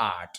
8,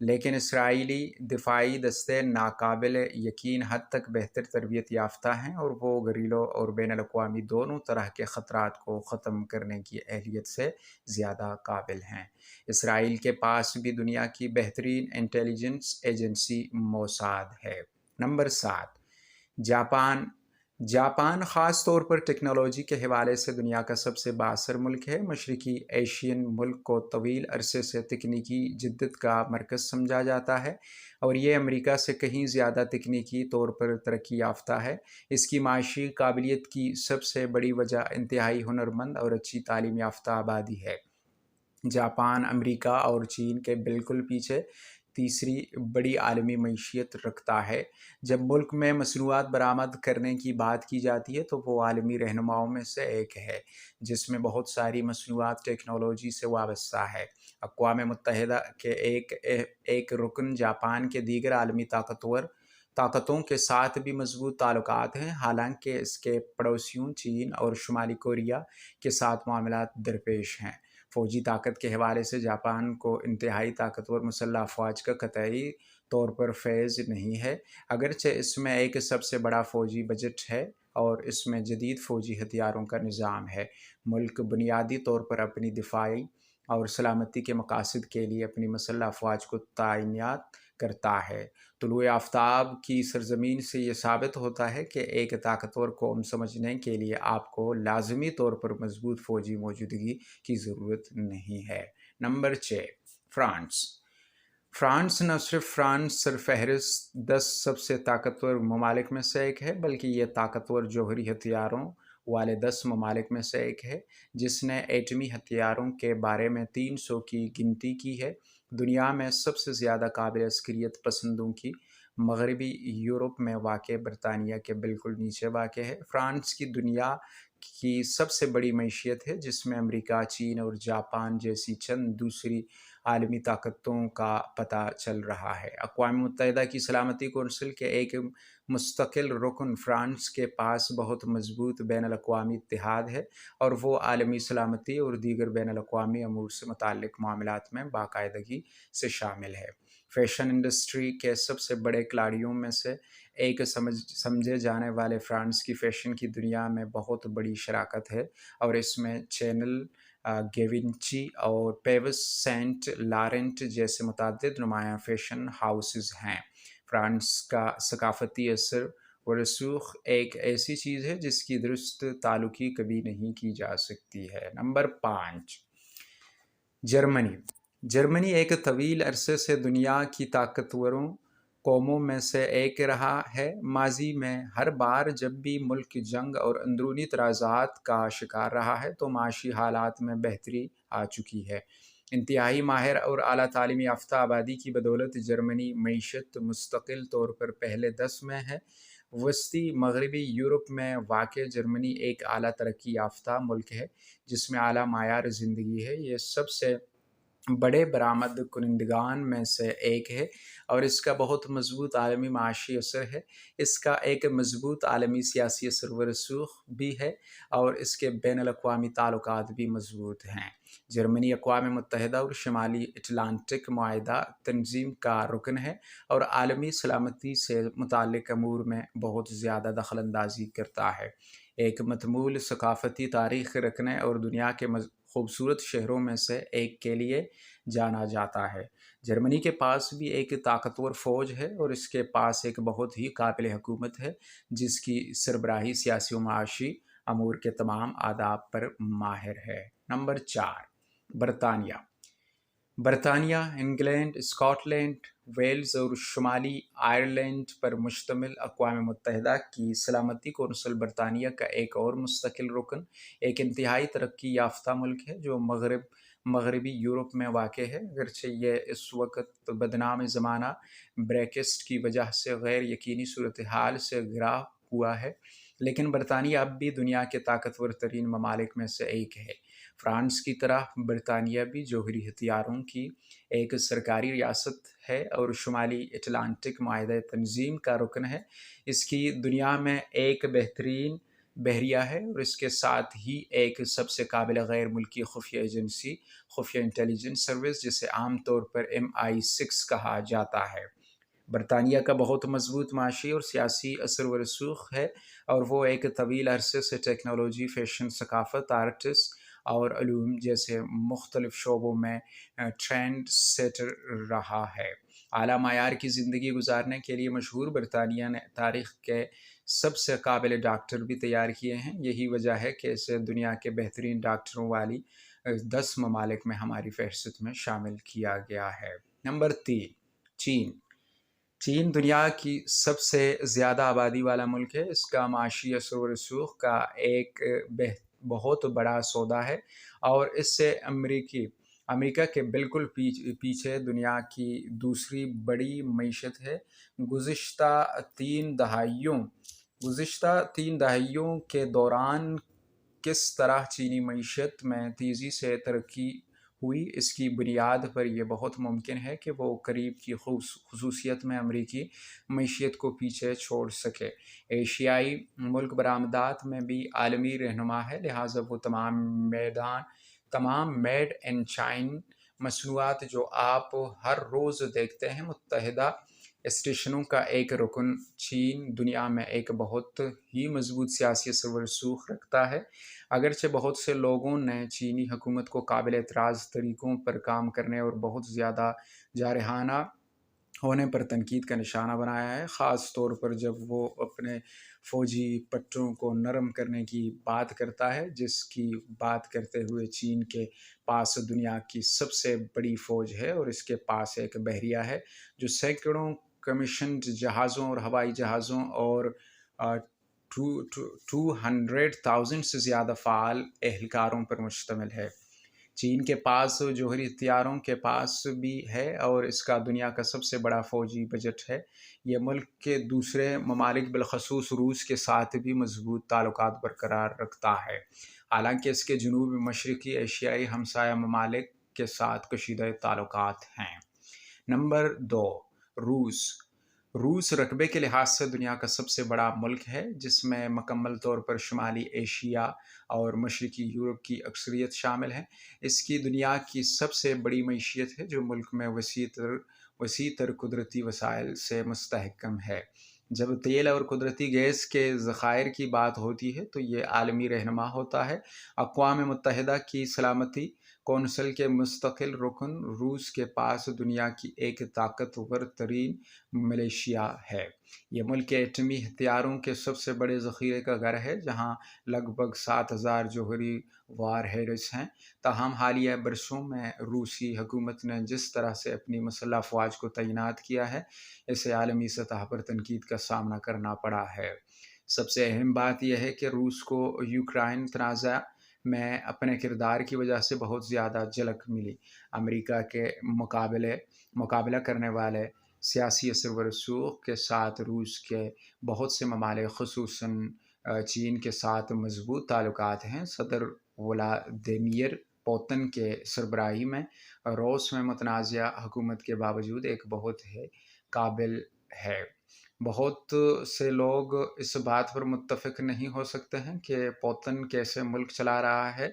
لیکن اسرائیلی دفاعی دستے ناقابل یقین حد تک بہتر تربیت یافتہ ہیں اور وہ گریلوں اور بین الاقوامی دونوں طرح کے خطرات کو ختم کرنے کی اہلیت سے زیادہ قابل ہیں۔ اسرائیل کے پاس بھی دنیا کی بہترین انٹیلیجنس ایجنسی موساد ہے۔ Number 7، Japan. جاپان خاص طور پر ٹیکنالوجی کے حوالے سے دنیا کا سب سے بااثر ملک ہے۔ مشرقی ایشین ملک کو طویل عرصے سے تکنیکی جدت کا مرکز سمجھا جاتا ہے اور یہ امریکہ سے کہیں زیادہ تکنیکی طور پر ترقی یافتہ ہے۔ اس کی معاشی قابلیت کی سب سے بڑی وجہ انتہائی ہنرمند اور اچھی تعلیم یافتہ آبادی ہے۔ جاپان امریکہ اور چین کے بالکل پیچھے تیسری بڑی عالمی معیشت رکھتا ہے۔ جب ملک میں مصنوعات برآمد کرنے کی بات کی جاتی ہے تو وہ عالمی رہنماؤں میں سے ایک ہے جس میں بہت ساری مصنوعات ٹیکنالوجی سے وابستہ ہے۔ اقوام متحدہ کے ایک رکن جاپان کے دیگر عالمی طاقتوں کے ساتھ بھی مضبوط تعلقات ہیں، حالانکہ اس کے پڑوسیوں چین اور شمالی کوریا کے ساتھ معاملات درپیش ہیں۔ فوجی طاقت کے حوالے سے جاپان کو انتہائی طاقتور مسلح افواج کا قطعی طور پر فیض نہیں ہے، اگرچہ اس میں ایک سب سے بڑا فوجی بجٹ ہے اور اس میں جدید فوجی ہتھیاروں کا نظام ہے۔ ملک بنیادی طور پر اپنی دفاعی اور سلامتی کے مقاصد کے لیے اپنی مسلح افواج کو تعینات کرتا ہے۔ طلوع آفتاب کی سرزمین سے یہ ثابت ہوتا ہے کہ ایک طاقتور قوم سمجھنے کے لیے آپ کو لازمی طور پر مضبوط فوجی موجودگی کی ضرورت نہیں ہے۔ Number 6، France. فرانس نہ صرف سرفہرست 10 سب سے طاقتور ممالک میں سے ایک ہے، بلکہ یہ طاقتور جوہری ہتھیاروں والے 10 ممالک میں سے ایک ہے جس نے ایٹمی ہتھیاروں کے بارے میں 300 کی گنتی کی ہے۔ دنیا میں سب سے زیادہ قابل عسکریت پسندوں کی مغربی یورپ میں واقع برطانیہ کے بالکل نیچے واقع ہے۔ فرانس کی دنیا کی سب سے بڑی معیشت ہے جس میں امریکہ، چین اور جاپان جیسی چند دوسری عالمی طاقتوں کا پتہ چل رہا ہے۔ اقوام متحدہ کی سلامتی کونسل کے ایک مستقل رکن فرانس کے پاس بہت مضبوط بین الاقوامی اتحاد ہے اور وہ عالمی سلامتی اور دیگر بین الاقوامی امور سے متعلق معاملات میں باقاعدگی سے شامل ہے۔ فیشن انڈسٹری کے سب سے بڑے کھلاڑیوں میں سے ایک سمجھے جانے والے فرانس کی فیشن کی دنیا میں بہت بڑی شراکت ہے اور اس میں چینل، گیوینچی اور پیوس سینٹ لارنٹ جیسے متعدد نمایاں فیشن ہاؤسز ہیں۔ فرانس کا ثقافتی اثر و رسوخ ایک ایسی چیز ہے جس کی درست تعلقی کبھی نہیں کی جا سکتی ہے۔ نمبر 5، جرمنی۔ جرمنی ایک طویل عرصے سے دنیا کی طاقتوروں قوموں میں سے ایک رہا ہے۔ ماضی میں ہر بار جب بھی ملک جنگ اور اندرونی تنازعات کا شکار رہا ہے تو معاشی حالات میں بہتری آ چکی ہے۔ انتہائی ماہر اور اعلیٰ تعلیم یافتہ آبادی کی بدولت جرمنی معیشت مستقل طور پر پہلے 10 میں ہے۔ وسطی مغربی یورپ میں واقع جرمنی ایک اعلیٰ ترقی یافتہ ملک ہے جس میں اعلیٰ معیار زندگی ہے۔ یہ سب سے بڑے برآمد کنندگان میں سے ایک ہے اور اس کا بہت مضبوط عالمی معاشی اثر ہے۔ اس کا ایک مضبوط عالمی سیاسی اثر و رسوخ بھی ہے اور اس کے بین الاقوامی تعلقات بھی مضبوط ہیں۔ جرمنی اقوام متحدہ اور شمالی اٹلانٹک معاہدہ تنظیم کا رکن ہے اور عالمی سلامتی سے متعلق امور میں بہت زیادہ دخل اندازی کرتا ہے۔ ایک متمول ثقافتی تاریخ رکھنے اور دنیا کے خوبصورت شہروں میں سے ایک کے لیے جانا جاتا ہے۔ جرمنی کے پاس بھی ایک طاقتور فوج ہے اور اس کے پاس ایک بہت ہی قابل حکومت ہے جس کی سربراہی سیاسی و معاشی امور کے تمام آداب پر ماہر ہے۔ نمبر 4، برطانیہ۔ برطانیہ انگلینڈ، اسکاٹ لینڈ، ویلز اور شمالی آئرلینڈ پر مشتمل اقوام متحدہ کی سلامتی کونسل برطانیہ کا ایک اور مستقل رکن ایک انتہائی ترقی یافتہ ملک ہے جو مغربی یورپ میں واقع ہے۔ اگرچہ یہ اس وقت بدنام زمانہ بریکسٹ کی وجہ سے غیر یقینی صورتحال سے گھرا ہوا ہے، لیکن برطانیہ اب بھی دنیا کے طاقتور ترین ممالک میں سے ایک ہے۔ فرانس کی طرح برطانیہ بھی جوہری ہتھیاروں کی ایک سرکاری ریاست ہے اور شمالی اٹلانٹک معاہدہ تنظیم کا رکن ہے۔ اس کی دنیا میں ایک بہترین بحریہ ہے، اور اس کے ساتھ ہی ایک سب سے قابل غیر ملکی خفیہ ایجنسی، خفیہ انٹیلیجنس سروس، جسے عام طور پر MI6 کہا جاتا ہے۔ برطانیہ کا بہت مضبوط معاشی اور سیاسی اثر و رسوخ ہے، اور وہ ایک طویل عرصے سے ٹیکنالوجی، فیشن، ثقافت، آرٹس اور علوم جیسے مختلف شعبوں میں ٹرینڈ سیٹر رہا ہے۔ اعلیٰ معیار کی زندگی گزارنے کے لیے مشہور برطانیہ نے تاریخ کے سب سے قابل ڈاکٹر بھی تیار کیے ہیں۔ یہی وجہ ہے کہ اسے دنیا کے بہترین ڈاکٹروں والی 10 ممالک میں ہماری فہرست میں شامل کیا گیا ہے۔ نمبر 3، چین۔ چین دنیا کی سب سے زیادہ آبادی والا ملک ہے۔ اس کا معاشی اثر و رسوخ کا ایک بہت بڑا سودا ہے، اور اس سے امریکہ کے بالکل پیچھے دنیا کی دوسری بڑی معیشت ہے۔ گزشتہ تین دہائیوں کے دوران کس طرح چینی معیشت میں تیزی سے ترقی ہوئی، اس کی بنیاد پر یہ بہت ممکن ہے کہ وہ قریب کی خصوصیت میں امریکی معیشت کو پیچھے چھوڑ سکے۔ ایشیائی ملک برآمدات میں بھی عالمی رہنما ہے، لہٰذا وہ تمام میڈ ان چائنا مصنوعات جو آپ ہر روز دیکھتے ہیں۔ متحدہ اسٹیشنوں کا ایک رکن، چین دنیا میں ایک بہت ہی مضبوط سیاسی اثر و رسوخ رکھتا ہے۔ اگرچہ بہت سے لوگوں نے چینی حکومت کو قابل اعتراض طریقوں پر کام کرنے اور بہت زیادہ جارحانہ ہونے پر تنقید کا نشانہ بنایا ہے، خاص طور پر جب وہ اپنے فوجی پٹوں کو نرم کرنے کی بات کرتا ہے، جس کی بات کرتے ہوئے چین کے پاس دنیا کی سب سے بڑی فوج ہے، اور اس کے پاس ایک بحریہ ہے جو سینکڑوں کمیشنڈ جہازوں اور ہوائی جہازوں اور 200,000 سے زیادہ فعال اہلکاروں پر مشتمل ہے۔ چین کے پاس جوہری ہتھیاروں کے پاس بھی ہے، اور اس کا دنیا کا سب سے بڑا فوجی بجٹ ہے۔ یہ ملک کے دوسرے ممالک بالخصوص روس کے ساتھ بھی مضبوط تعلقات برقرار رکھتا ہے، حالانکہ اس کے جنوب مشرقی ایشیائی ہمسایہ ممالک کے ساتھ کشیدہ تعلقات ہیں۔ نمبر 2، روس رقبے کے لحاظ سے دنیا کا سب سے بڑا ملک ہے، جس میں مکمل طور پر شمالی ایشیا اور مشرقی یورپ کی اکثریت شامل ہے۔ اس کی دنیا کی سب سے بڑی معیشت ہے، جو ملک میں وسیع تر قدرتی وسائل سے مستحکم ہے۔ جب تیل اور قدرتی گیس کے ذخائر کی بات ہوتی ہے تو یہ عالمی رہنما ہوتا ہے۔ اقوام متحدہ کی سلامتی کونسل کے مستقل رکن، روس کے پاس دنیا کی ایک طاقتور ترین ملیشیا ہے۔ یہ ملک ایٹمی ہتھیاروں کے سب سے بڑے ذخیرے کا گھر ہے، جہاں لگ بھگ 7,000 جوہری وار ہیڈز ہیں۔ تاہم حالیہ برسوں میں روسی حکومت نے جس طرح سے اپنی مسلح افواج کو تعینات کیا ہے، اسے عالمی سطح پر تنقید کا سامنا کرنا پڑا ہے۔ سب سے اہم بات یہ ہے کہ روس کو یوکرائن تنازع میں اپنے کردار کی وجہ سے بہت زیادہ جھلک ملی۔ امریکہ کے مقابلہ کرنے والے سیاسی اثر و رسوخ کے ساتھ روس کے بہت سے ممالک خصوصاً چین کے ساتھ مضبوط تعلقات ہیں۔ صدر ولادیمیر پوتن کے سربراہی میں روس میں متنازع حکومت کے باوجود ایک بہت قابل ہے۔ بہت سے لوگ اس بات پر متفق نہیں ہو سکتے ہیں کہ پوتن کیسے ملک چلا رہا ہے،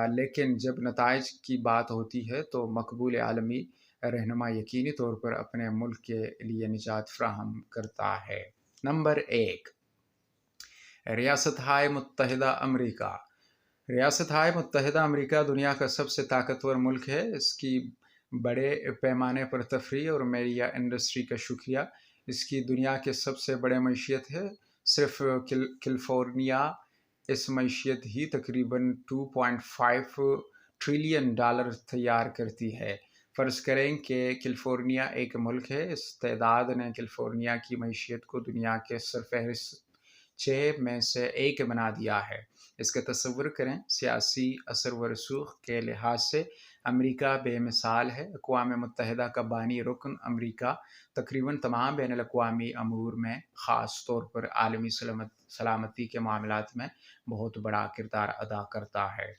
لیکن جب نتائج کی بات ہوتی ہے تو مقبول عالمی رہنما یقینی طور پر اپنے ملک کے لیے نجات فراہم کرتا ہے۔ نمبر 1، ریاستہائے متحدہ امریکہ۔ ریاستہائے متحدہ امریکہ دنیا کا سب سے طاقتور ملک ہے۔ اس کی بڑے پیمانے پر تفریح اور میڈیا انڈسٹری کا شکریہ اس کی دنیا کے سب سے بڑے معیشت ہے۔ صرف کیلیفورنیا اس معیشت ہی تقریباً $2.5 ٹریلین تیار کرتی ہے۔ فرض کریں کہ کیلیفورنیا ایک ملک ہے، اس تعداد نے کیلیفورنیا کی معیشت کو دنیا کے سرفہرست 6 میں سے ایک بنا دیا ہے۔ اس کا تصور کریں۔ سیاسی اثر و رسوخ کے لحاظ سے امریکہ بے مثال ہے۔ اقوام متحدہ کا بانی رکن امریکہ تقریباً تمام بین الاقوامی امور میں، خاص طور پر عالمی سلامتی کے معاملات میں بہت بڑا کردار ادا کرتا ہے۔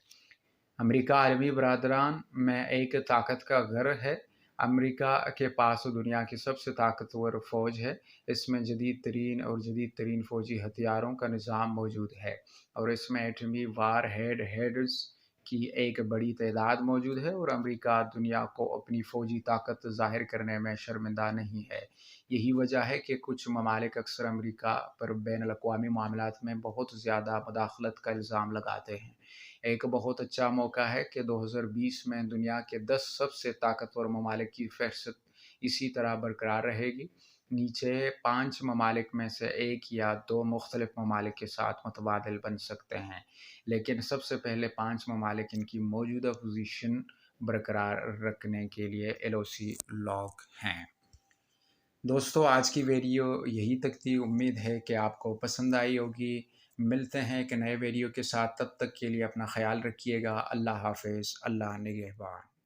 امریکہ عالمی برادران میں ایک طاقت کا گھر ہے۔ امریکہ کے پاس دنیا کی سب سے طاقتور فوج ہے۔ اس میں جدید ترین فوجی ہتھیاروں کا نظام موجود ہے اور اس میں ایٹمی وار ہیڈز کی ایک بڑی تعداد موجود ہے، اور امریکہ دنیا کو اپنی فوجی طاقت ظاہر کرنے میں شرمندہ نہیں ہے۔ یہی وجہ ہے کہ کچھ ممالک اکثر امریکہ پر بین الاقوامی معاملات میں بہت زیادہ مداخلت کا الزام لگاتے ہیں۔ ایک بہت اچھا موقع ہے کہ 2020 میں دنیا کے 10 سب سے طاقتور ممالک کی فہرست اسی طرح برقرار رہے گی۔ نیچے 5 ممالک میں سے ایک یا دو مختلف ممالک کے ساتھ متبادل بن سکتے ہیں، لیکن سب سے پہلے 5 ممالک ان کی موجودہ پوزیشن برقرار رکھنے کے لیے LOC لاک ہیں۔ دوستو، آج کی ویڈیو یہی تک تھی۔ امید ہے کہ آپ کو پسند آئی ہوگی۔ ملتے ہیں ایک نئے ویڈیو کے ساتھ، تب تک کے لیے اپنا خیال رکھیے گا۔ اللہ حافظ، اللہ نگہبان۔